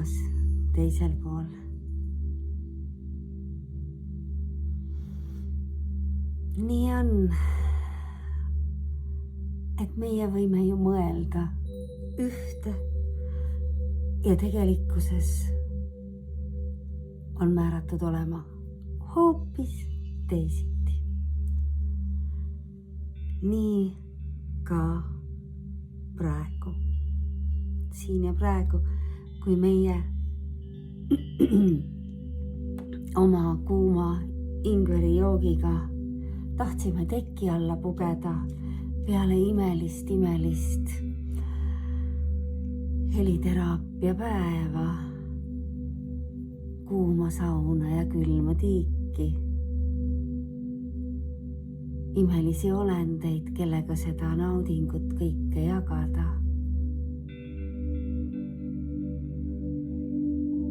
olemas teisel pool. Nii on, et meie võime ju mõelda ühte ja tegelikkuses on määratud olema hoopis teisiti. Nii ka praegu, siin ja praegu, kui meie oma kuuma ingveri joogiga tahtsime teki alla pugeda peale imelist heliteraapia päeva, kuuma sauna ja külma tiiki, imelisi olendeid, kellega seda naudingut kõike jagada.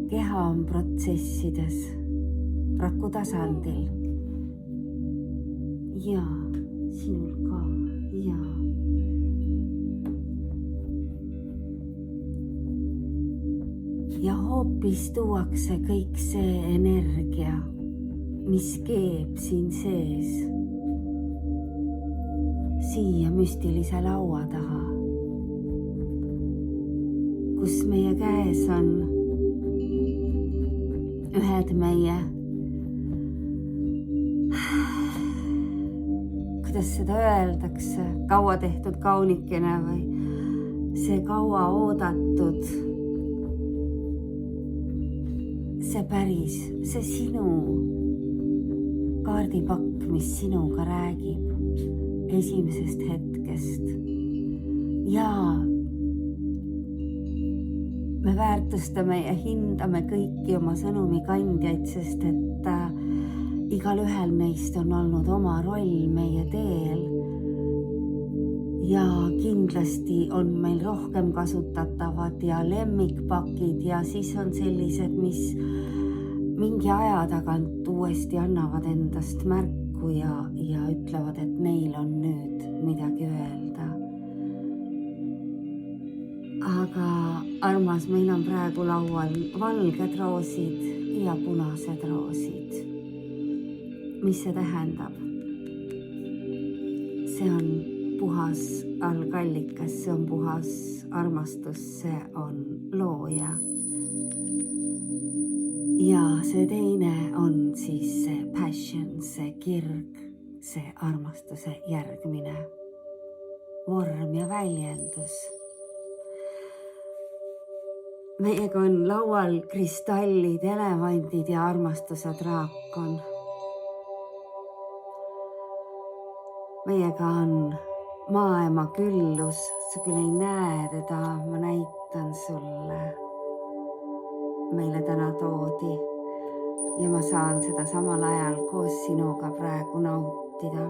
Keha on protsessides, raku tasandil. Ja sinul ka, ja. Ja hoopis tuuakse kõik see energia, mis keeb siin sees, siia müstilise laua taha, kus meie käes on ühed meie, kuidas seda öeldakse, kaua tehtud kaunikene või see kaua oodatud, see päris, see sinu kaardipakk, mis sinuga räägib esimesest hetkest. Ja me väärtustame ja hindame kõiki oma sõnumi kandjaid, sest et igal ühel neist on olnud oma roll meie teel. Ja kindlasti on meil rohkem kasutatavad ja lemmikpakid ja siis on sellised, mis mingi aja tagant uuesti annavad endast märku ja ütlevad, et neil on nüüd midagi öelda. Aga armas, meil on praegu laual valged roosid ja punased roosid. Mis see tähendab? See on puhas algallikas, see on puhas armastus, see on looja. Ja see teine on siis see passion, see kirg, see armastuse järgmine vorm ja väljendus. Meiega on laual kristallid, elevandid ja armastuse draakon. Meiega on maaema küllus, sa küll ei näe teda, ma näitan sulle. Meile täna toodi ja ma saan seda samal ajal koos sinuga praegu nautida.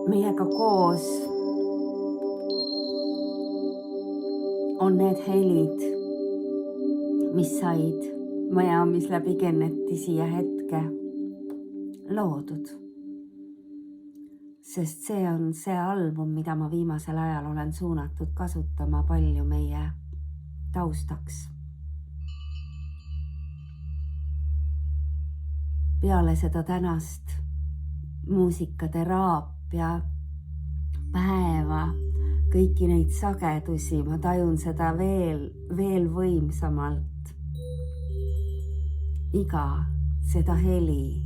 Meiega koos on need helid, mis said Miamis läbi Kenneti siia hetke loodud. Sest see on see album, mida ma viimasel ajal olen suunatud kasutama palju meie taustaks. Peale seda tänast muusikateraapia päeva, kõiki neid sagedusi, ma tajun seda veel võimsamalt. Iga seda heli.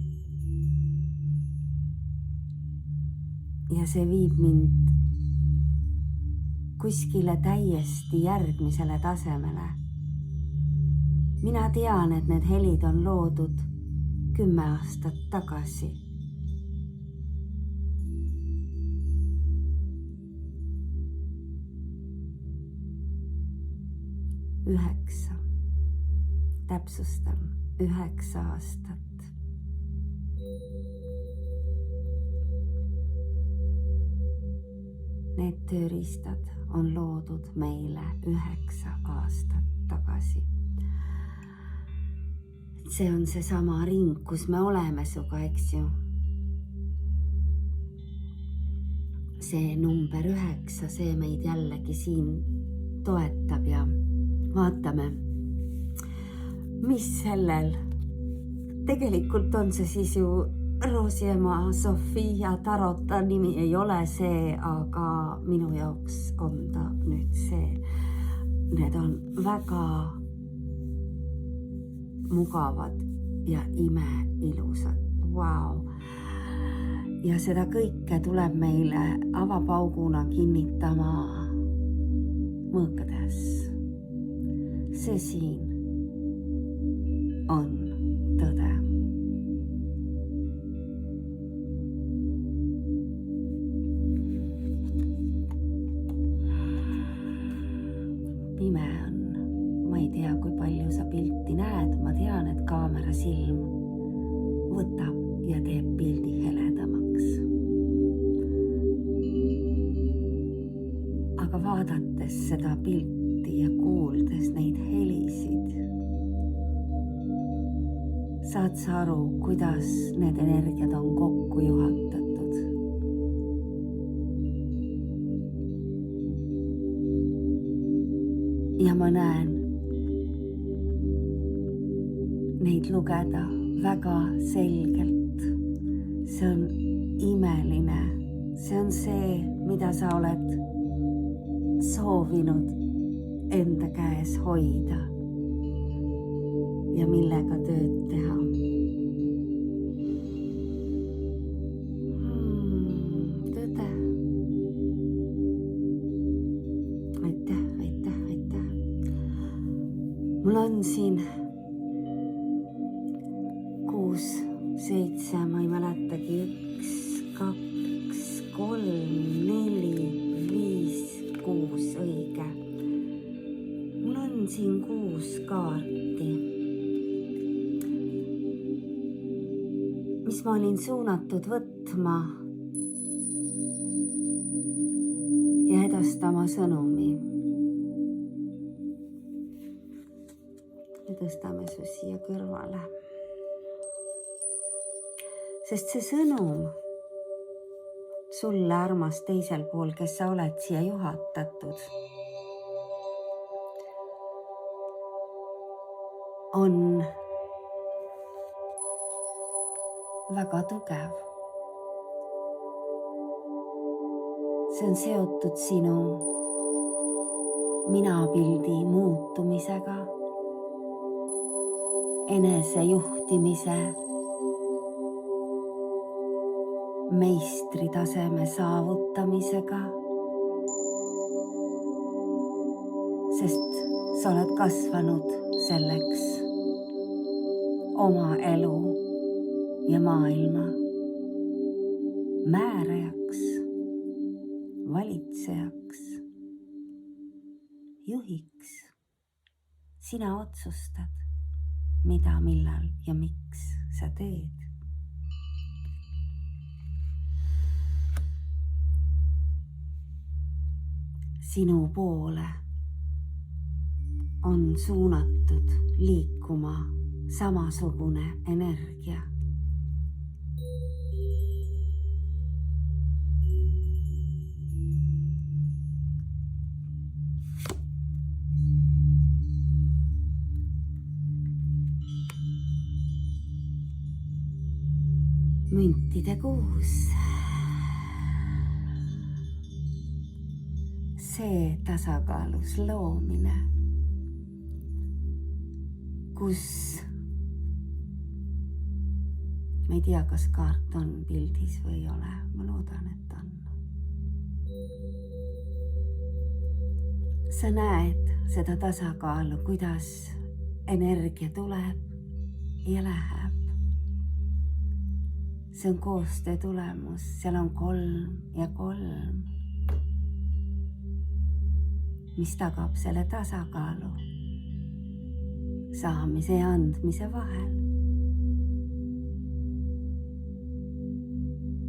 Ja see viib mind kuskile täiesti järgmisele tasemele. Mina tean, et need helid on loodud 10 aastat tagasi. 9. Täpsustan, 9 aastat. Need tööriistad on loodud meile 9 aastat tagasi. see on seesama ring, kus me oleme suga, eks ju. See number 9, see meid jällegi siin toetab ja vaatame, mis sellel. Tegelikult on see siis ju Roosiema Sofia tarot, ta nimi ei ole see, aga minu jaoks on ta nüüd see. Need on väga mugavad ja imeilusad. Vau! Ja seda kõike tuleb meile avapauguna kinnitama mõõkades. See siin on tõde. Pime on. Ma ei tea, kui palju sa pilti näed. Ma tean, et kaamera silm võtab ja teeb pildi heledamaks. Aga vaadates seda pilti ja kuuldes neid helisid, saad sa aru, kuidas need energiad on kokku juhatatud. Ja ma näen neid lugeda väga selgelt. See on imeline. See on see, mida sa oled soovinud enda käes hoida ja millega tööd teha. Tõde. Aitäh. Mul on siin 6, 7, ma ei mäletagi, 1, 2, 3, 4, 5, 6, õige. Mul on siin 6 kaarti, mis ma olin suunatud võtma ja edastama sõnumi. Ja tõstame su siia kõrvale. Sest see sõnum sulle, armas teisel pool, kes sa oled siia juhatatud, on väga tugev. See on seotud sinu minapildi muutumisega, enesejuhtimise, meistritaseme saavutamisega, sest sa oled kasvanud selleks oma elu ja maailma määrajaks, valitsejaks, juhiks. Sina otsustad, mida, millal ja miks sa teed. Sinu poole on suunatud liikuma samasugune energia. Müntide 6. See tasakaalus loomine, kus ma ei tea, kas kaart on pildis või ei ole. Ma loodan, et on. Sa näed seda tasakaalu, kuidas energia tuleb ja läheb. See on koostöö tulemus, seal on 3 ja 3, mis tagab selle tasakaalu saamise ja andmise vahel.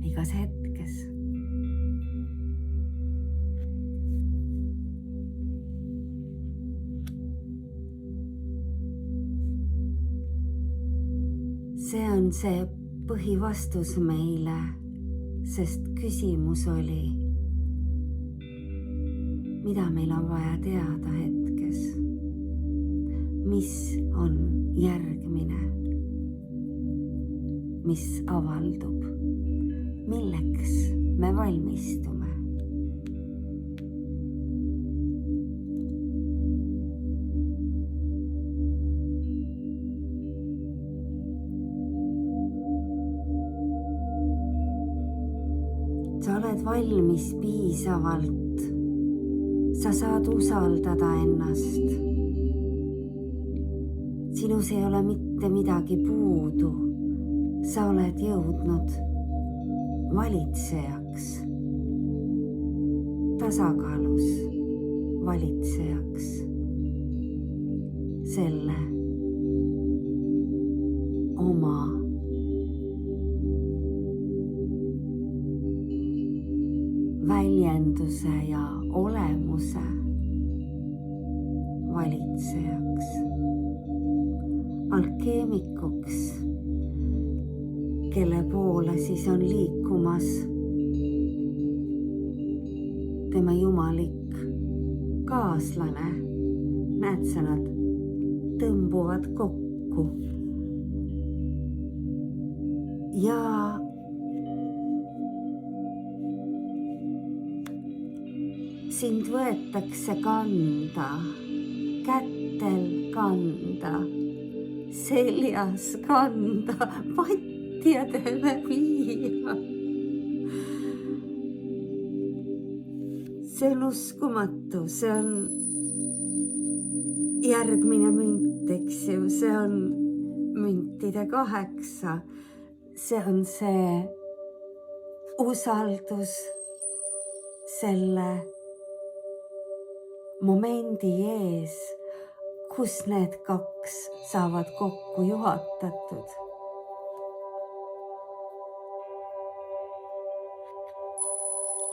Igas hetkes. see on see põhivastus meile, sest küsimus oli, mida meil on vaja teada hetkes, mis on järgmine, mis avaldub, milleks me valmistume. Sa oled valmis piisavalt, sa saad usaldada ennast. Sinus ei ole mitte midagi puudu, sa oled jõudnud valitsejaks, tasakaalus valitsejaks, selle oma väljenduse ja olemuse valitsejaks, alkeemikuks, kelle poole siis on liikumas tema jumalik kaaslane. Näed sa, nad tõmbuvad kokku ja sind võetakse kanda, kätel kanda, seljas kanda, patjadele viia. See on uskumatu, see on järgmine münt, eks ju, see on müntide 8. See on see usaldus selle momendi ees, kus need 2 saavad kokku juhatatud.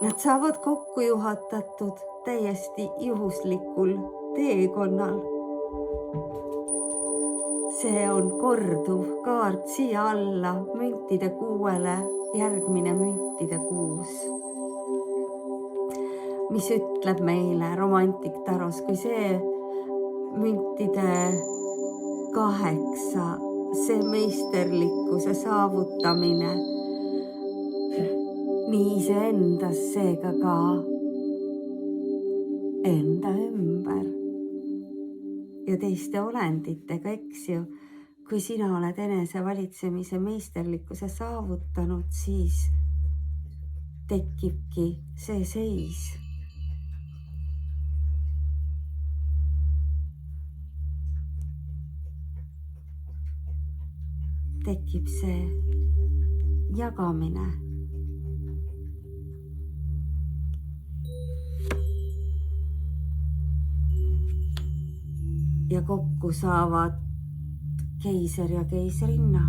Nad saavad kokku juhatatud täiesti juhuslikul teekonnal. See on korduv kaart siia alla müntide 6-le, järgmine müntide 6. Mis ütleb meile romantik taros, kui see müntide 8, see meisterlikkuse saavutamine nii iseendas, seega ka enda ümber ja teiste olenditega, eks ju. Kui sina oled enesevalitsemise meisterlikkuse saavutanud, siis tekibki see seis. Tekib see jagamine. Ja kokku saavad keiser ja keisrinna.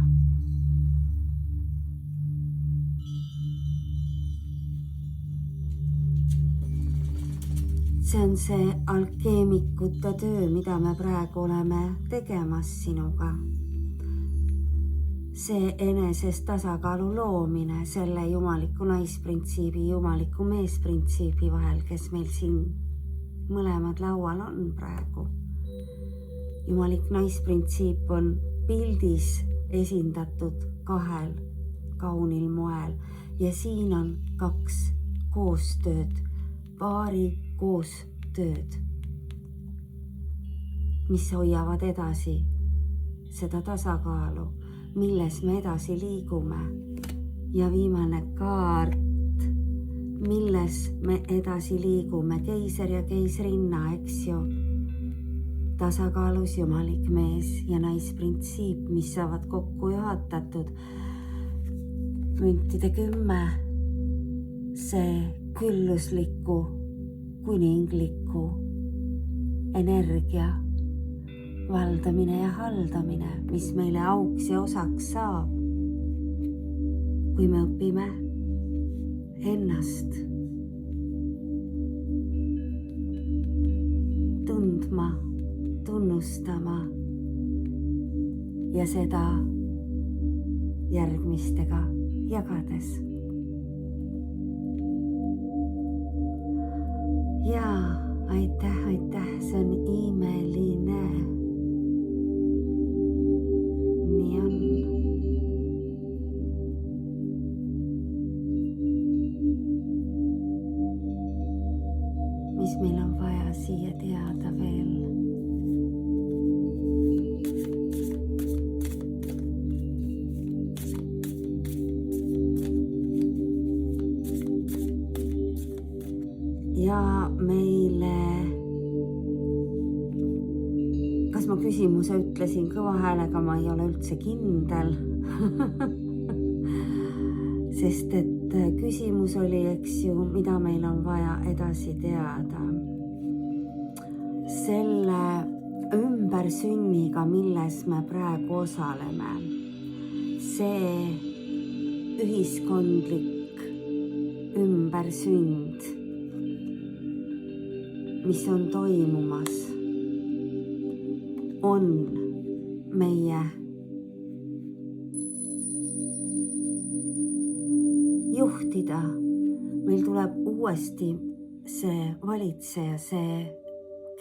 See on see alkeemikute töö, mida me praegu oleme tegemas sinuga. See enesest tasakaalu loomine selle jumaliku naisprintsiibi, jumaliku meesprintsiibi vahel, kes meil siin mõlemad laual on praegu. Jumalik naisprintsiip on pildis esindatud 2 kaunil moel ja siin on 2 koostööd, paari koostööd, mis hoiavad edasi seda tasakaalu, milles me edasi liigume. Ja viimane kaart, milles me edasi liigume, keiser ja keisrinna, eks ju. Tasakaalus jumalik mees ja naisprintsiip, mis saavad kokku juhatatud. Müntide 10, see küllusliku, kuningliku energia valdamine ja haldamine, mis meile auks ja osaks saab, kui me õpime ennast tundma, tunnustama ja seda järgmistega jagades. Ja aitäh, see on imeline. Nii on. Mis meil on vaja siia teada veel? Ja meile, kas ma küsimuse ütlesin kõva häälega, ma ei ole üldse kindel. Sest et küsimus oli, eks ju, mida meil on vaja edasi teada. Selle ümbersünniga, milles me praegu osaleme, see ühiskondlik ümbersünd, mis on toimumas, on meie juhtida. Meil tuleb uuesti see valitseja, see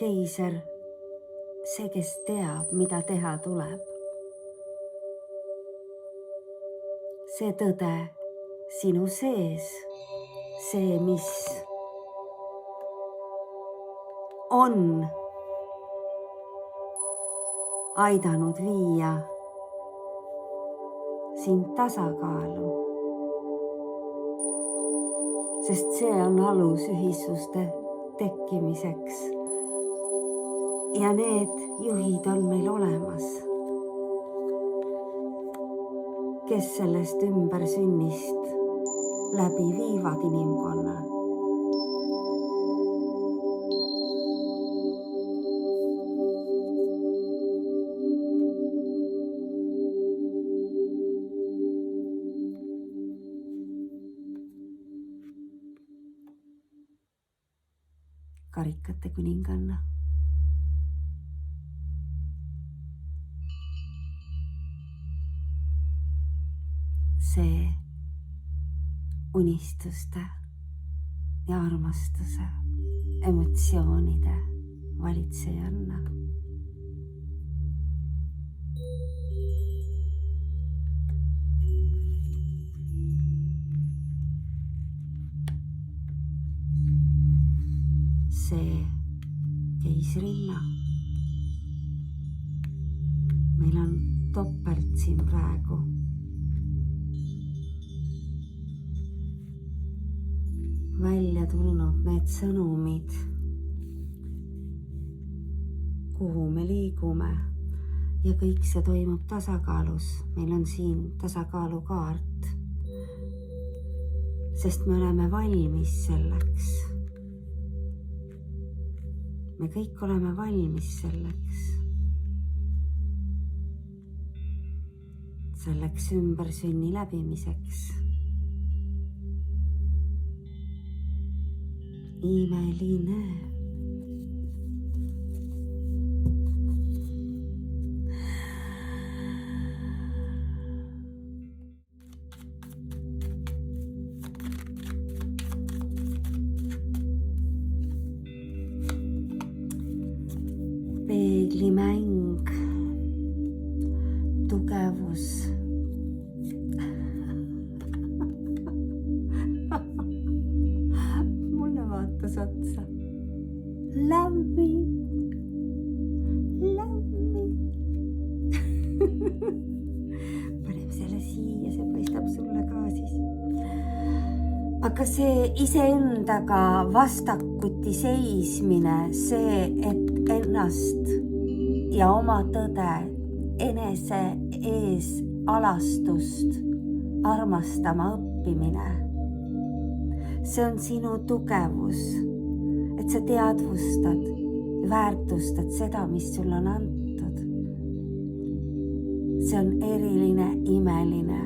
keiser, see, kes teab, mida teha tuleb. See tõde sinu sees, see, mis on aidanud viia sind tasakaalu, sest see on alus ühisuste tekkimiseks. Ja need juhid on meil olemas, kes sellest ümbersünnist läbi viivad inimkonna. Karikate kuninganna. See unistuste ja armastuse, emotsioonide valitsejanna. See keisrinna. Meil on topelt siin praegu. Välja tulnud need sõnumid, kuhu me liigume, ja kõik see toimub tasakaalus. Meil on siin tasakaalukaart, sest me oleme valmis selleks. Me kõik oleme valmis selleks ümbersünni läbimiseks. Imeline. Peeglimäng, tugevus. Mulle vaatas otsa. Love me. Paneme selle siia, see paistab sulle ka siis. Aga see iseendaga vastakuti seismine, see, et ennast ja oma tõde, enese ees alastust armastama õppimine. See on sinu tugevus, et sa teadvustad, väärtustad seda, mis sulle on antud. See on eriline, imeline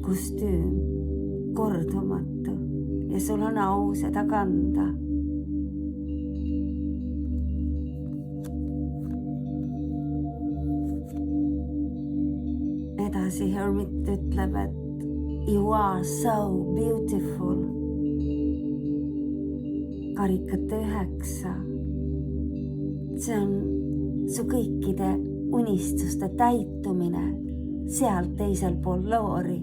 kostüüm, kordumatu, ja sul on au seda kanda. edasi Hermit ütleb, et you are so beautiful. Karikate 9. See on su kõikide unistuste täitumine seal teisel pool loori.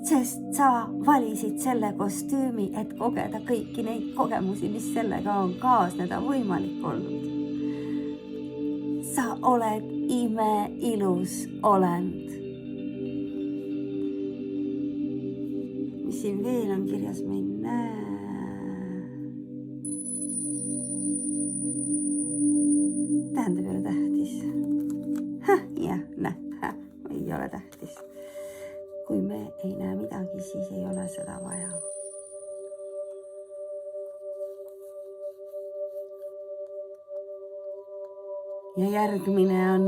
Sest sa valisid selle kostüümi, et kogeda kõiki neid kogemusi, mis sellega on kaasneda võimalik olnud. Sa oled imeilus olend. Mis siin veel on kirjas, ma ei näe. Tähendab, ei ole tähtis. Jah, ei ole tähtis. Kui me ei näe midagi, siis ei ole seda vaja. Ja järgmine on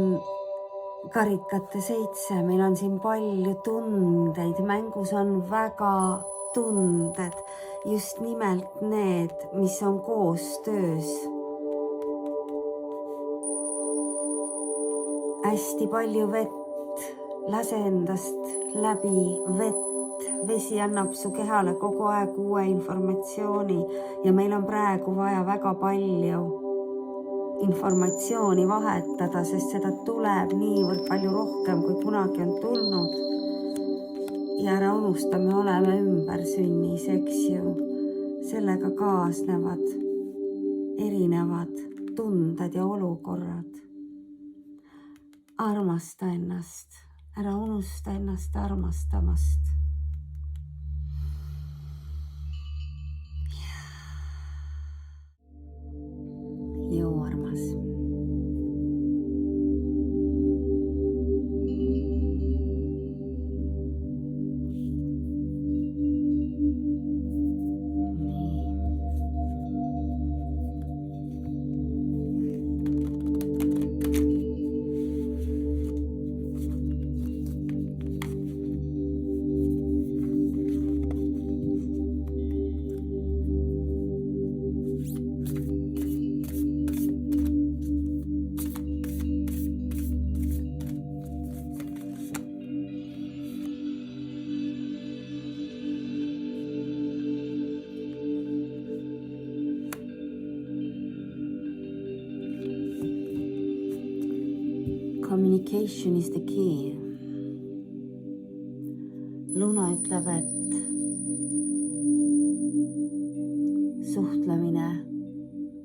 karikate 7. Meil on siin palju tundeid. Mängus on väga tunded. Just nimelt need, mis on koostöös. Hästi palju vett. Lase endast läbi vett. Vesi annab su kehale kogu aeg uue informatsiooni ja meil on praegu vaja väga palju informatsiooni vahetada, sest seda tuleb niivõrd palju rohkem, kui kunagi on tulnud. Ja ära unusta, me oleme ümbersünnis, eks ju. Sellega kaasnevad erinevad tunded ja olukorrad. Armasta ennast, ära unusta ennast armastamast. Joo, armas. Communication is the key. Luna ütleb, et suhtlemine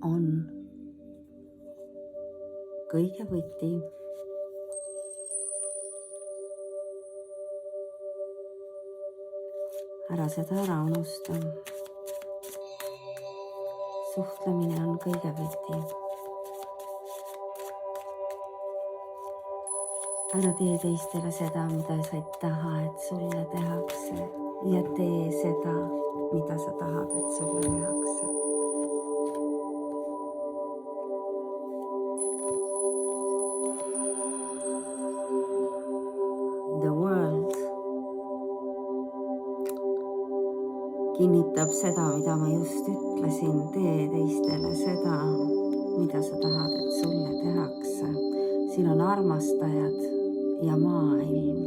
on kõige võti. Ära seda ära unusta. Suhtlemine on kõige võti. Ära tee teistele seda, mida sa ei taha, et sulle tehakse. Ja tee seda, mida sa tahad, et sulle tehakse. The world kinnitab seda, mida ma just ütlesin. Tee teistele seda, mida sa tahad, et sulle tehakse. Siin on armastajad ja maailm.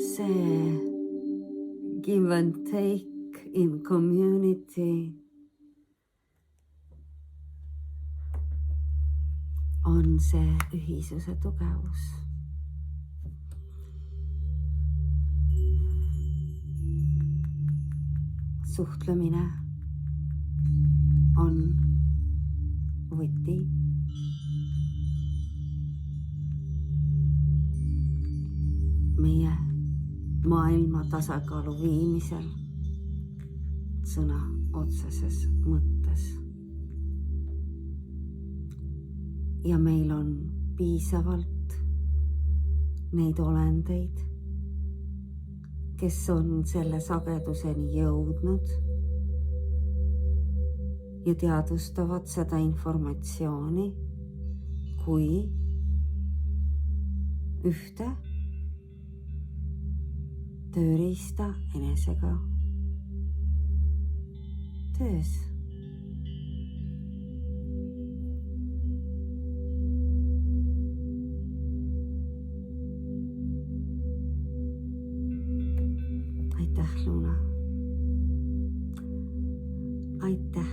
See give and take in community on see ühisuse tugevus. Suhtlemine on võti. Meie maailma tasakaalu viimisel sõna otseses mõttes. Ja meil on piisavalt neid olendeid, kes on selle sageduseni jõudnud ja teadvustavad seda informatsiooni kui ühte tööriista enesega töös. aitäh,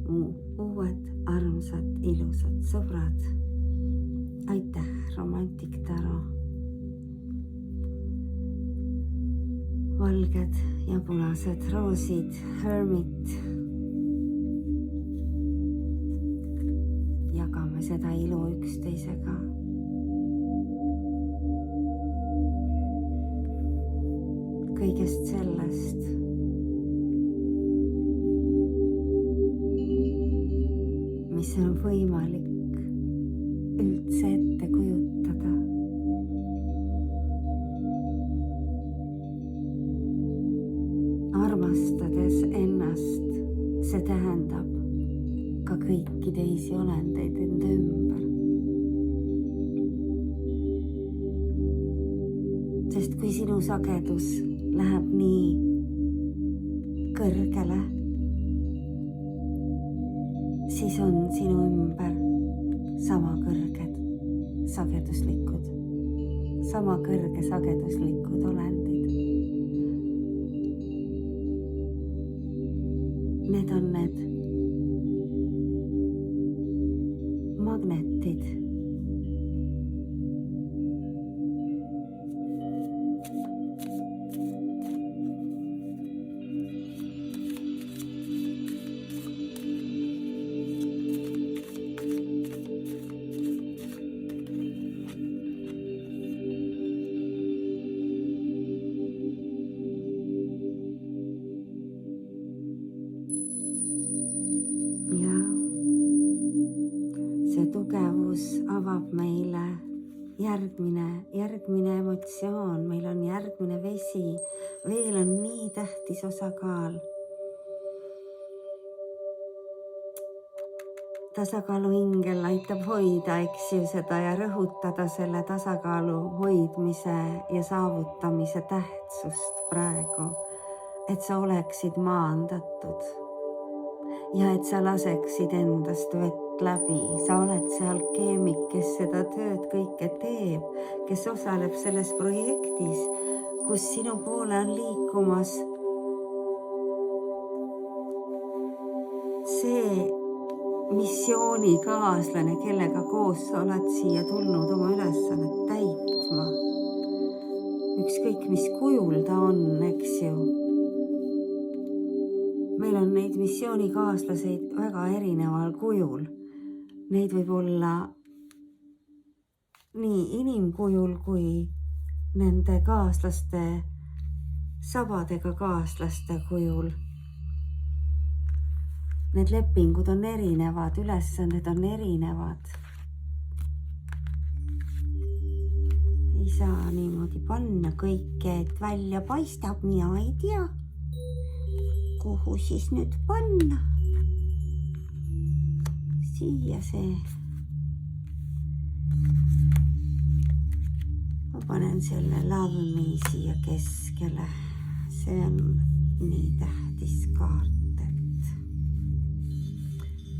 mu uued, armsad, ilusad sõbrad. Aitäh, Romantik Taro. Valged ja punased roosid, Hermit. Jagame seda ilu üksteisega. Kõigest sellest, mis on võimalik üldse ette kujutada. Armastades ennast, see tähendab ka kõiki teisi olendeid enda ümber. Sest kui sinu sagedus läheb nii kõrgele, siis on sinu ümber sama kõrged sageduslikud, sama kõrge sageduslikud olendid. Need on need magnetid. See tugevus avab meile järgmine emotsioon, meil on järgmine vesi, veel on nii tähtis osakaal. Tasakaaluingel aitab hoida, seda ja rõhutada selle tasakaalu hoidmise ja saavutamise tähtsust praegu, et sa oleksid maandatud ja et sa laseksid endast vett läbi. Sa oled see alkeemik, kes seda tööd kõike teeb, kes osaleb selles projektis, kus sinu poole on liikumas see missioonikaaslane, kellega koos sa oled siia tulnud oma ülesannet täitma. Ükskõik, mis kujul ta on, eks ju. Meil on neid missioonikaaslaseid väga erineval kujul. Neid võib olla nii inimkujul kui nende kaaslaste, sabadega kaaslaste kujul. Need lepingud on erinevad, ülesanded on erinevad. Ei saa niimoodi panna kõike, et välja paistab, mina ei tea, kuhu siis nüüd panna. Siia see. Ma panen selle Love Me siia keskele. See on nii tähtis kaart, et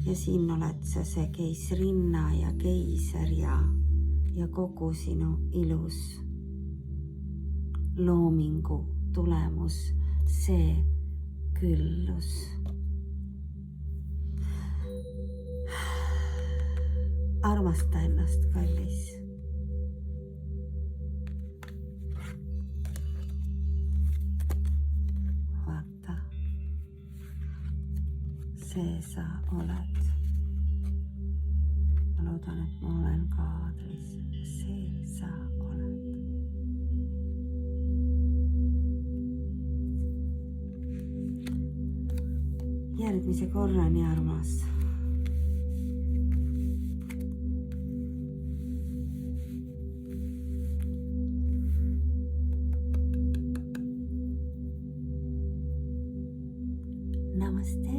ja siin oled sa see keisrinna ja keiser ja kogu sinu ilus loomingu tulemus, see küllus. Armasta ennast, kallis. Vaata, see sa oled. Ma loodan, et ma olen kaadris. See sa oled. Järgmise korrani, armas. Namaste.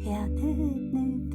Head ööd nüüd.